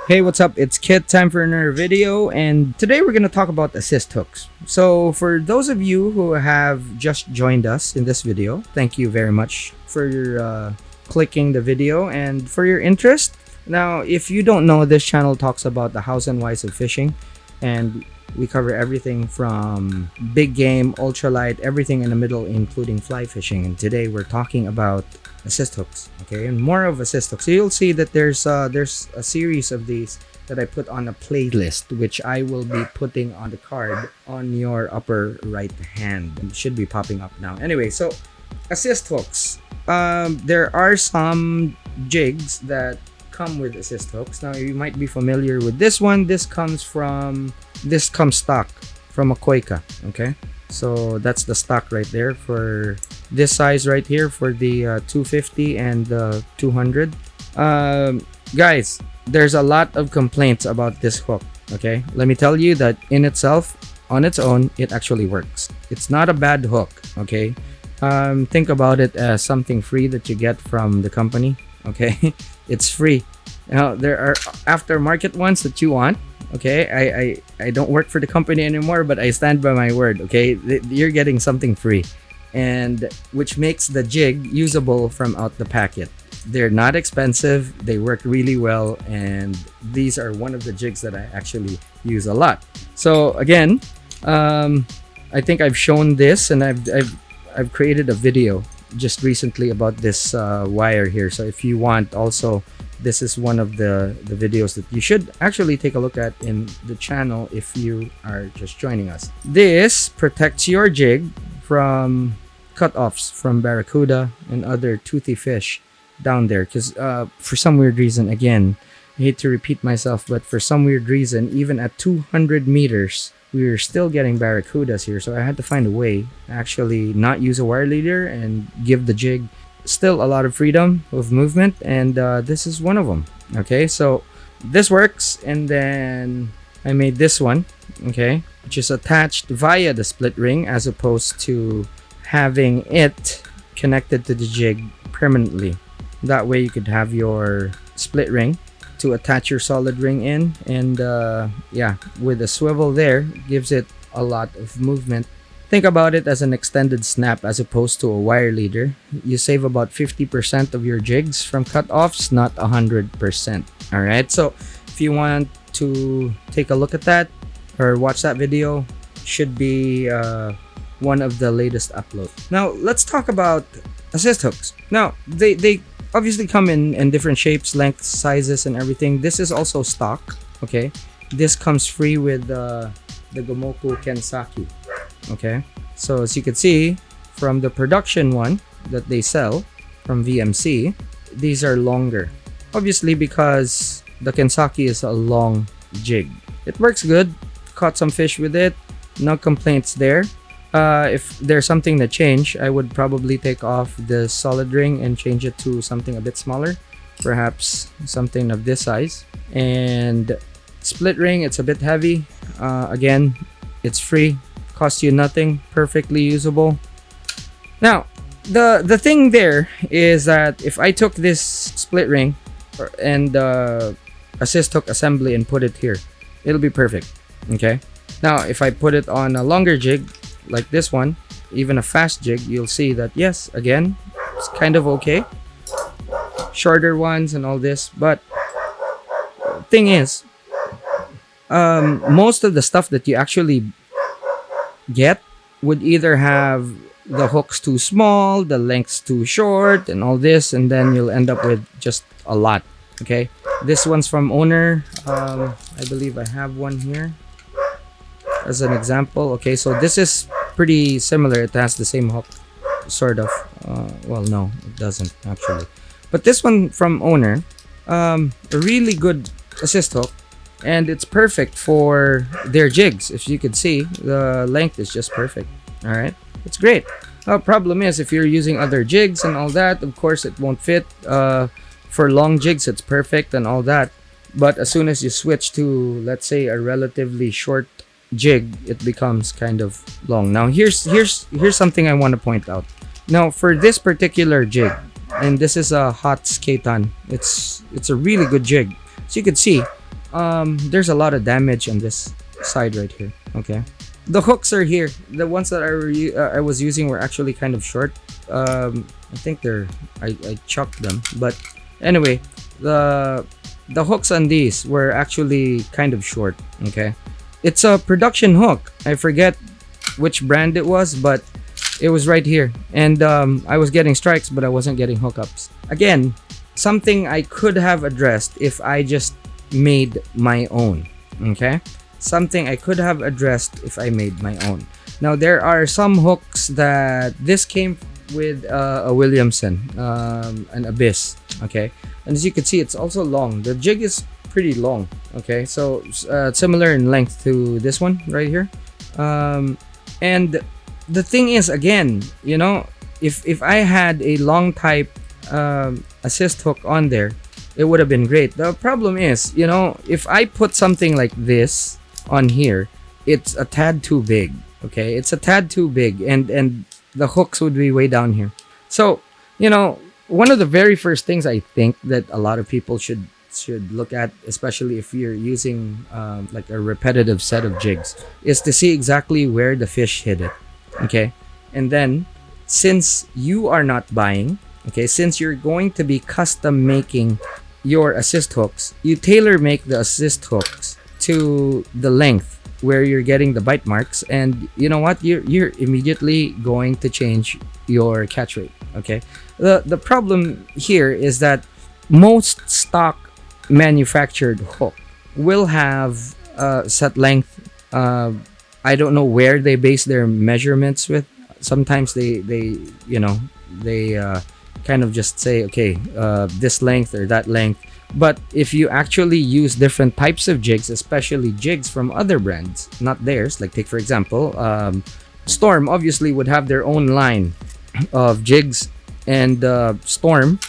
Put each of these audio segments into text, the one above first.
Hey, what's up? It's Kit. Time for another video, and today we're going to talk about assist hooks. So, for those of you who have just joined us in this video, thank you very much for your clicking the video and for your interest. Now, if you don't know, this channel talks about the hows and whys of fishing, and we cover everything from big game, ultralight, everything in the middle, including fly fishing. And today we're talking about assist hooks, okay, and more of assist hooks. So you'll see that there's a series of these that I put on a playlist, which I will be putting on the card on your upper right hand. It should be popping up now. Anyway, so assist hooks. There are some jigs that come with assist hooks. Now you might be familiar with this one. This comes stock from a Koika, okay? So that's the stock right there for this size right here for the 250 and the 200. Guys, there's a lot of complaints about this hook, okay? Let me tell you that in itself, on its own, it actually works. It's not a bad hook, okay? Think about it as something free that you get from the company, okay? It's free. Now, there are aftermarket ones that you want. Okay, I don't work for the company anymore, but I stand by my word. Okay, you're getting something free, and which makes the jig usable from out the packet. They're not expensive, they work really well, and these are one of the jigs that I actually use a lot. So again, I think I've shown this, and I've created a video just recently about this wire here. So if you want also, this is one of the videos that you should actually take a look at in the channel if you are just joining us. This protects your jig from cut-offs from barracuda and other toothy fish down there, because for some weird reason, again, I hate to repeat myself, but for some weird reason, even at 200 meters, we're still getting barracudas here. So I had to find a way to actually not use a wire leader and give the jig still a lot of freedom of movement, and this is one of them. Okay, so this works, and then I made this one, okay, which is attached via the split ring as opposed to having it connected to the jig permanently. That way you could have your split ring to attach your solid ring in, and yeah, with a swivel there, gives it a lot of movement. Think about it as an extended snap as opposed to a wire leader. You save about 50% of your jigs from cut-offs, not 100%. Alright, so if you want to take a look at that or watch that video, should be one of the latest uploads. Now, let's talk about assist hooks. Now, they obviously come in different shapes, lengths, sizes, and everything. This is also stock, okay? This comes free with the Gomoku Kensaki. Okay, so as you can see from the production one that they sell from VMC, these are longer, obviously, because the Kensaki is a long jig. It works good, caught some fish with it, no complaints there. If there's something to change, I would probably take off the solid ring and change it to something a bit smaller, perhaps something of this size. And split ring, it's a bit heavy. Again, it's free, cost you nothing, perfectly usable. Now, the thing there is that if I took this split ring and assist hook assembly and put it here, it'll be perfect. Okay, now if I put it on a longer jig like this one, even a fast jig, you'll see that yes, again, it's kind of okay. Shorter ones and all this, but thing is, most of the stuff that you actually get would either have the hooks too small, the lengths too short, and all this, and then you'll end up with just a lot. Okay, this one's from Owner. I believe I have one here as an example. Okay, so this is pretty similar. It has the same hook, sort of. Well, no, it doesn't actually. But this one from Owner, a really good assist hook. And it's perfect for their jigs. If you could see, the length is just perfect. All right, it's great. The problem is if you're using other jigs and all that, of course it won't fit. For long jigs, it's perfect and all that. But as soon as you switch to, let's say, a relatively short jig, it becomes kind of long. Now here's something I want to point out. Now for this particular jig, and this is a hot Skatan. It's a really good jig. So you could see there's a lot of damage on this side right here. Okay, the hooks are here. The ones that I was using were actually kind of short. I think I chucked them, but anyway, the hooks on these were actually kind of short. Okay, it's a production hook. I forget which brand it was, but it was right here, and I was getting strikes, but I wasn't getting hookups. Again, something I could have addressed if I just made my own. Okay, something I could have addressed if I made my own. Now there are some hooks that this came with a Williamson, an Abyss. Okay, and as you can see, it's also long. The jig is pretty long. Okay, so similar in length to this one right here. And the thing is, again, you know, if I had a long type assist hook on there, it would have been great. The problem is, you know, if I put something like this on here, it's a tad too big. Okay, it's a tad too big, and the hooks would be way down here. So, you know, one of the very first things I think that a lot of people should look at, especially if you're using like a repetitive set of jigs, is to see exactly where the fish hit it. Okay, and then since you are not buying, okay, since you're going to be custom making your assist hooks, you tailor make the assist hooks to the length where you're getting the bite marks, and you know what, you're immediately going to change your catch rate. Okay, the problem here is that most stock manufactured hook will have set length. I don't know where they base their measurements with. Sometimes they you know, they kind of just say, okay, this length or that length. But if you actually use different types of jigs, especially jigs from other brands, not theirs, like take for example, Storm obviously would have their own line of jigs, and Storm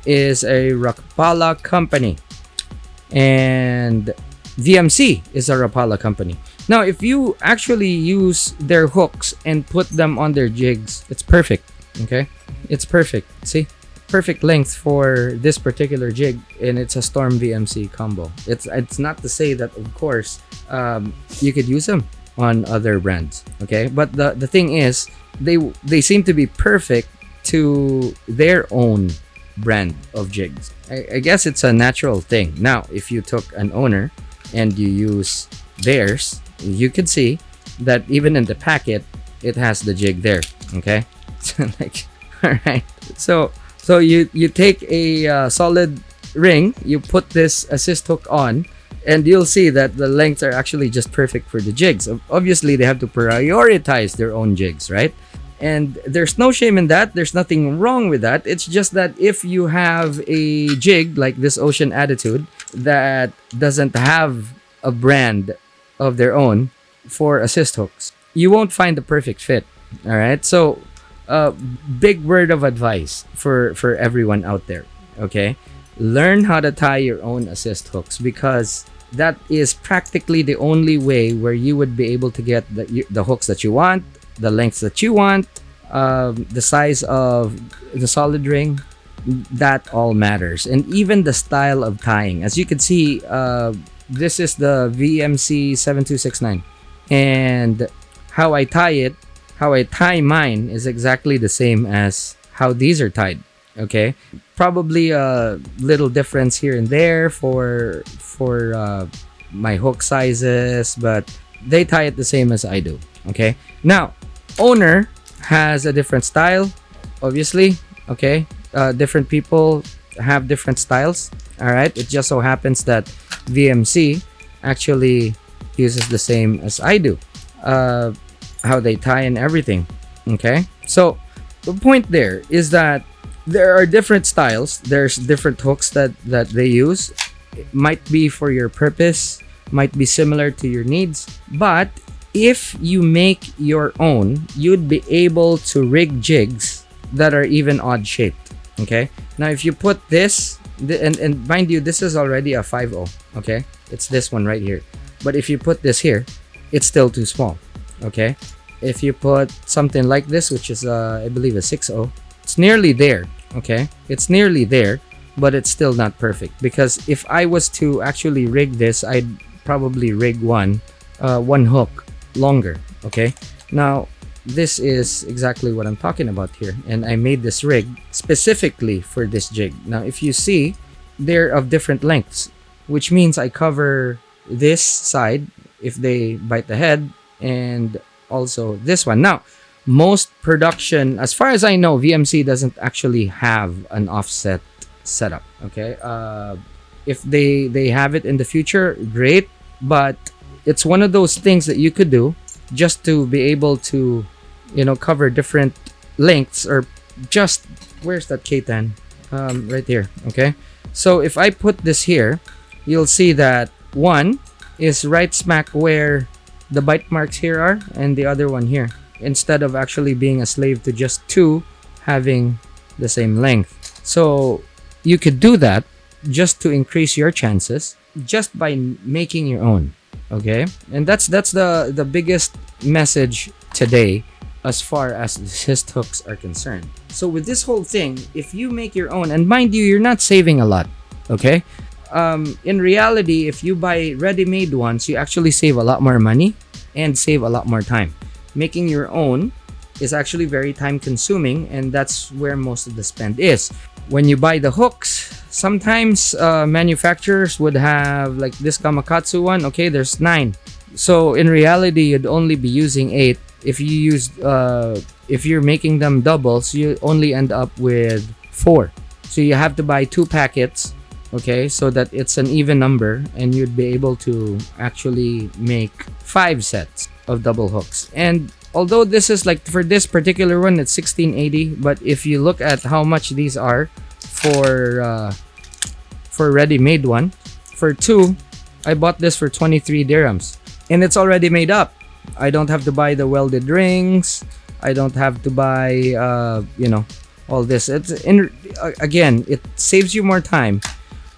is a Rapala company, and VMC is a Rapala company. Now, if you actually use their hooks and put them on their jigs, it's perfect. Okay, it's perfect. See, perfect length for this particular jig, and it's a Storm VMC combo. It's not to say that, of course, you could use them on other brands. Okay, but the thing is, they seem to be perfect to their own brand of jigs. I guess it's a natural thing. Now, if you took an owner and you use theirs, you could see that even in the packet, it has the jig there. Okay, so like, all right. So you take a solid ring, you put this assist hook on, and you'll see that the lengths are actually just perfect for the jigs. Obviously, they have to prioritize their own jigs, right? And there's no shame in that. There's nothing wrong with that. It's just that if you have a jig like this Ocean Attitude that doesn't have a brand of their own for assist hooks, you won't find the perfect fit. All right. So, big word of advice for everyone out there. Okay, learn how to tie your own assist hooks, because that is practically the only way where you would be able to get the hooks that you want, the lengths that you want, the size of the solid ring. That all matters, and even the style of tying. As you can see, this is the VMC 7269, and how I tie mine is exactly the same as how these are tied. Okay, probably a little difference here and there for my hook sizes, but they tie it the same as I do. Okay, now owner has a different style, obviously. Okay, different people have different styles. All right, it just so happens that VMC actually uses the same as I do, how they tie and everything. Okay, so the point there is that there are different styles. There's different hooks that they use. It might be for your purpose, might be similar to your needs, but if you make your own, you'd be able to rig jigs that are even odd shaped. Okay, now if you put this, and mind you, this is already a 5.0. Okay, it's this one right here, but if you put this here, it's still too small. Okay, if you put something like this, which is I believe a 6.0, it's nearly there. Okay, it's nearly there, but it's still not perfect, because if I was to actually rig this, I'd probably rig one hook longer. Okay, now this is exactly what I'm talking about here, and I made this rig specifically for this jig. Now if you see, they're of different lengths, which means I cover this side if they bite the head, and also this one. Now most production, as far as I know, VMC doesn't actually have an offset setup. Okay, if they have it in the future, great, but it's one of those things that you could do just to be able to, you know, cover different lengths. Or just, where's that K10? Right here. Okay, so if I put this here, you'll see that one is right smack where the bite marks here are, and the other one here, instead of actually being a slave to just two having the same length. So you could do that just to increase your chances just by making your own. Okay, and that's the biggest message today as far as assist hooks are concerned. So with this whole thing, if you make your own, and mind you, you're not saving a lot. Okay, in reality, if you buy ready-made ones, you actually save a lot more money and save a lot more time. Making your own is actually very time consuming, and that's where most of the spend is. When you buy the hooks, sometimes manufacturers would have, like this Kamakatsu one, okay, there's 9. So in reality, you'd only be using 8. If you use if you're making them doubles, you only end up with 4. So you have to buy 2 packets, okay, so that it's an even number, and you'd be able to actually make 5 sets of double hooks. And although this is like, for this particular one, it's 1680, but if you look at how much these are for ready-made one, for 2, I bought this for 23 dirhams, and it's already made up. I don't have to buy the welded rings. I don't have to buy you know, all this. It's again, it saves you more time.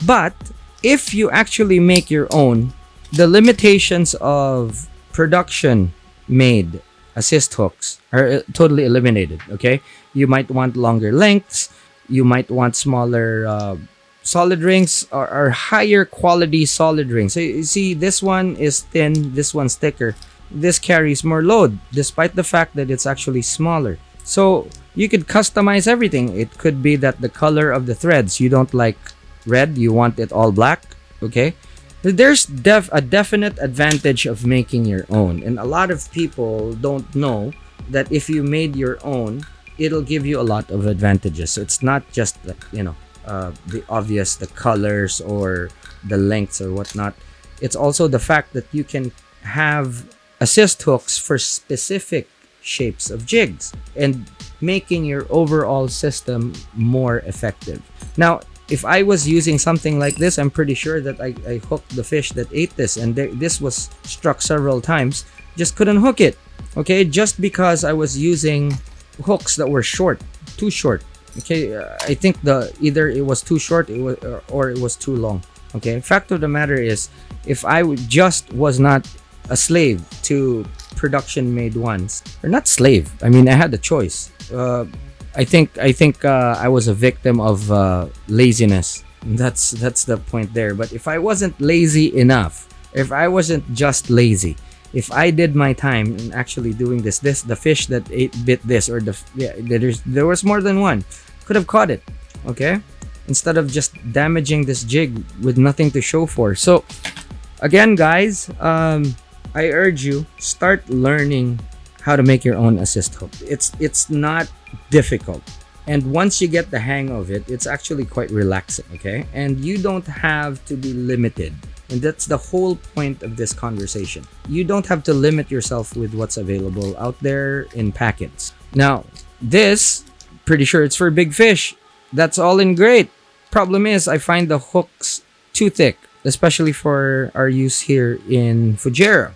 But if you actually make your own, the limitations of production made assist hooks are totally eliminated. Okay, you might want longer lengths, you might want smaller solid rings, or higher quality solid rings. So you see, this one is thin, this one's thicker. This carries more load despite the fact that it's actually smaller. So you could customize everything. It could be that the color of the threads, you don't like red, you want it all black. Okay, there's a definite advantage of making your own, and a lot of people don't know that if you made your own, it'll give you a lot of advantages. So it's not just, you know, the obvious, the colors or the lengths or whatnot. It's also the fact that you can have assist hooks for specific shapes of jigs and making your overall system more effective. Now, if I was using something like this, I'm pretty sure that I hooked the fish that ate this, and this was struck several times, just couldn't hook it. Okay, just because I was using hooks that were short, too short. Okay, I think either it was too short, or it was too long. Okay, fact of the matter is, if I just was not a slave to production made ones, or not slave, I mean, I had a choice. I think I was a victim of laziness. That's the point there. But if I wasn't lazy enough, if I wasn't just lazy, if I did my time in actually doing this, the fish that bit this, or there was more than one, could have caught it. Okay, instead of just damaging this jig with nothing to show for. So again, guys, I urge you, start learning how to make your own assist hook. It's not difficult, and once you get the hang of it, it's actually quite relaxing. Okay, and you don't have to be limited, and that's the whole point of this conversation. You don't have to limit yourself with what's available out there in packets. Now, this, pretty sure it's for big fish. That's all in great. Problem is, I find the hooks too thick, especially for our use here in Fujairah.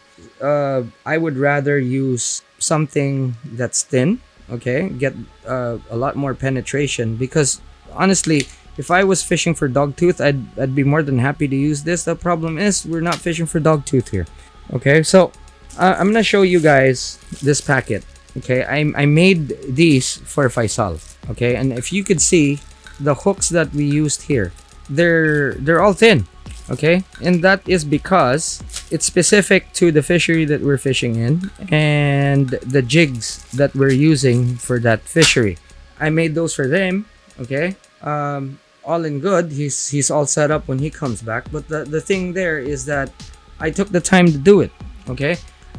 I would rather use something that's thin, okay, get a lot more penetration, because honestly, if I was fishing for dogtooth, I'd be more than happy to use this. The problem is, we're not fishing for dogtooth here. Okay, so I'm gonna show you guys this packet. Okay, I made these for Faisal. Okay, and if you could see, the hooks that we used here, they're all thin, okay? And that is because it's specific to the fishery that we're fishing in and the jigs that we're using for that fishery. I made those for them, okay? All in good. He's all set up when he comes back. But the thing there is that I took the time to do it, okay?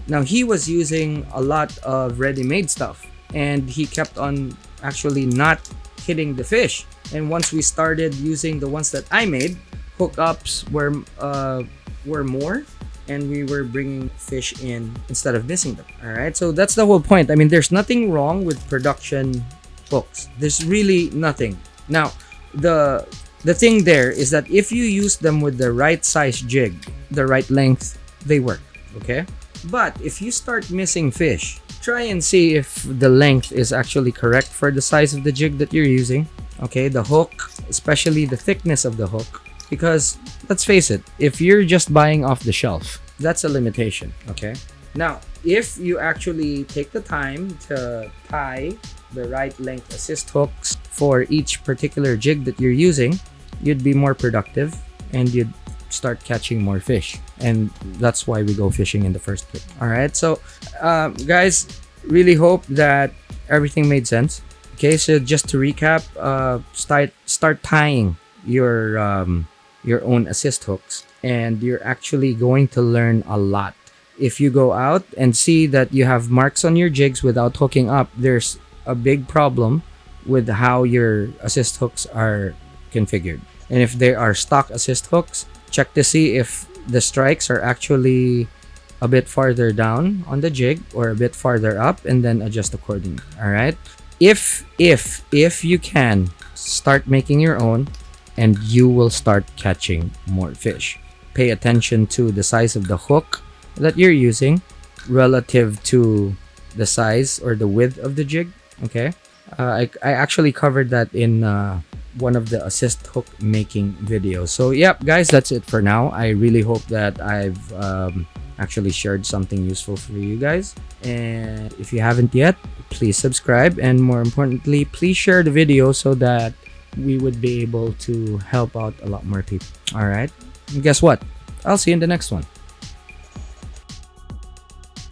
Now he was using a lot of ready-made stuff, and he kept on actually not hitting the fish. And once we started using the ones that I made, hookups were more, and we were bringing fish in instead of missing them. All right, so that's the whole point. I mean, there's nothing wrong with production hooks. There's really nothing. Now, the thing there is that if you use them with the right size jig, the right length, they work. Okay, but if you start missing fish, try and see if the length is actually correct for the size of the jig that you're using. Okay, the hook, especially the thickness of the hook. Because let's face it, if you're just buying off the shelf, that's a limitation, okay? Now, if you actually take the time to tie the right length assist hooks for each particular jig that you're using, you'd be more productive and you'd start catching more fish. And that's why we go fishing in the first place. All right, so guys, really hope that everything made sense. Okay, so just to recap, start tying your own assist hooks, and you're actually going to learn a lot. If you go out and see that you have marks on your jigs without hooking up, there's a big problem with how your assist hooks are configured. And if they are stock assist hooks, check to see if the strikes are actually a bit farther down on the jig or a bit farther up, and then adjust accordingly. All right, if you can, start making your own, and you will start catching more fish. Pay attention to the size of the hook that you're using relative to the size or the width of the jig. Okay, I actually covered that in one of the assist hook making videos. So yep, guys, that's it for now. I really hope that I've actually shared something useful for you guys. And if you haven't yet, please subscribe, and more importantly, please share the video so that we would be able to help out a lot more people. All right, and guess what? I'll see you in the next one.